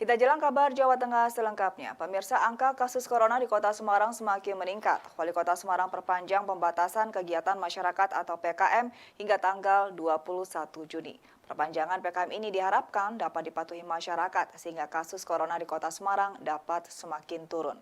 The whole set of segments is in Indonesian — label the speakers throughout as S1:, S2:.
S1: Kita jelang kabar Jawa Tengah selengkapnya. Pemirsa, angka kasus corona di Kota Semarang semakin meningkat. Wali Kota Semarang perpanjang pembatasan kegiatan masyarakat atau PKM hingga tanggal 21 Juni. Perpanjangan PKM ini diharapkan dapat dipatuhi masyarakat sehingga kasus corona di Kota Semarang dapat semakin turun.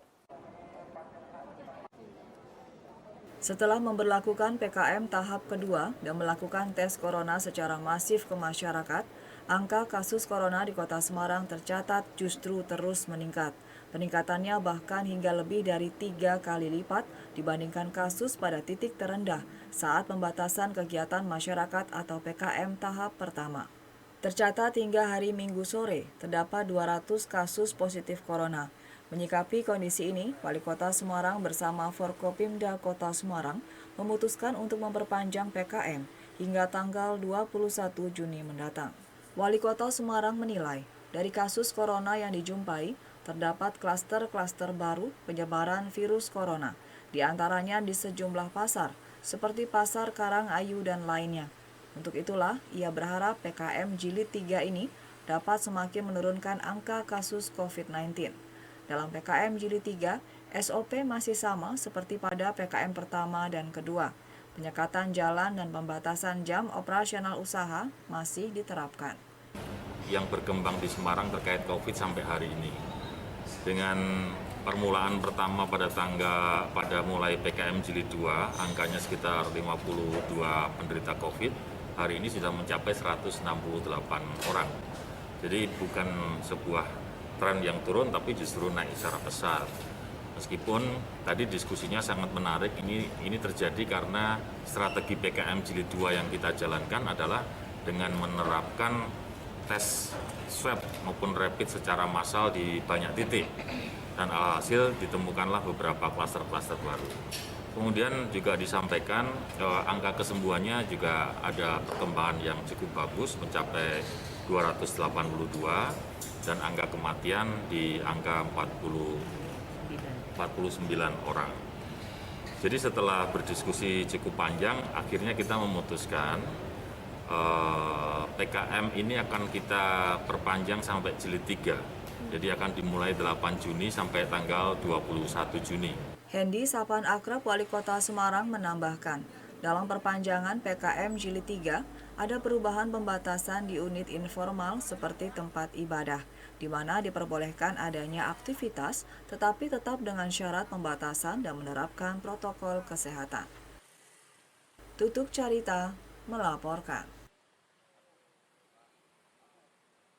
S1: Setelah memberlakukan PKM tahap kedua dan melakukan tes corona secara masif ke masyarakat, angka kasus corona di Kota Semarang tercatat justru terus meningkat. Peningkatannya bahkan hingga lebih dari 3 kali lipat dibandingkan kasus pada titik terendah saat pembatasan kegiatan masyarakat atau PKM tahap pertama. Tercatat hingga hari Minggu sore, terdapat 200 kasus positif corona. Menyikapi kondisi ini, Wali Kota Semarang bersama Forkopimda Kota Semarang memutuskan untuk memperpanjang PKM hingga tanggal 21 Juni mendatang. Wali Kota Semarang menilai, dari kasus corona yang dijumpai, terdapat klaster-klaster baru penyebaran virus corona, di antaranya di sejumlah pasar, seperti Pasar Karangayu dan lainnya. Untuk itulah, ia berharap PKM Jilid 3 ini dapat semakin menurunkan angka kasus COVID-19. Dalam PKM Jilid 3, SOP masih sama seperti pada PKM pertama dan kedua. Penyekatan jalan dan pembatasan jam operasional usaha masih diterapkan.
S2: Yang berkembang di Semarang terkait COVID sampai hari ini. Dengan permulaan pertama pada mulai PKM Jilid 2, angkanya sekitar 52 penderita COVID, hari ini sudah mencapai 168 orang. Jadi bukan sebuah tren yang turun, tapi justru naik secara besar. Meskipun tadi diskusinya sangat menarik, ini terjadi karena strategi PKM Jilid 2 yang kita jalankan adalah dengan menerapkan tes swab maupun rapid secara massal di banyak titik. Dan alhasil ditemukanlah beberapa klaster-klaster baru. Kemudian juga disampaikan angka kesembuhannya juga ada perkembangan yang cukup bagus, mencapai 282, dan angka kematian di angka 49 orang. Jadi setelah berdiskusi cukup panjang, akhirnya kita memutuskan PKM ini akan kita perpanjang sampai Jilid 3. Jadi akan dimulai 8 Juni sampai tanggal 21 Juni.
S1: Hendy Sapan Akrab, Wali Kota Semarang, menambahkan, dalam perpanjangan PKM Jilid 3, ada perubahan pembatasan di unit informal seperti tempat ibadah, di mana diperbolehkan adanya aktivitas, tetapi tetap dengan syarat pembatasan dan menerapkan protokol kesehatan. Tutuk Carita melaporkan.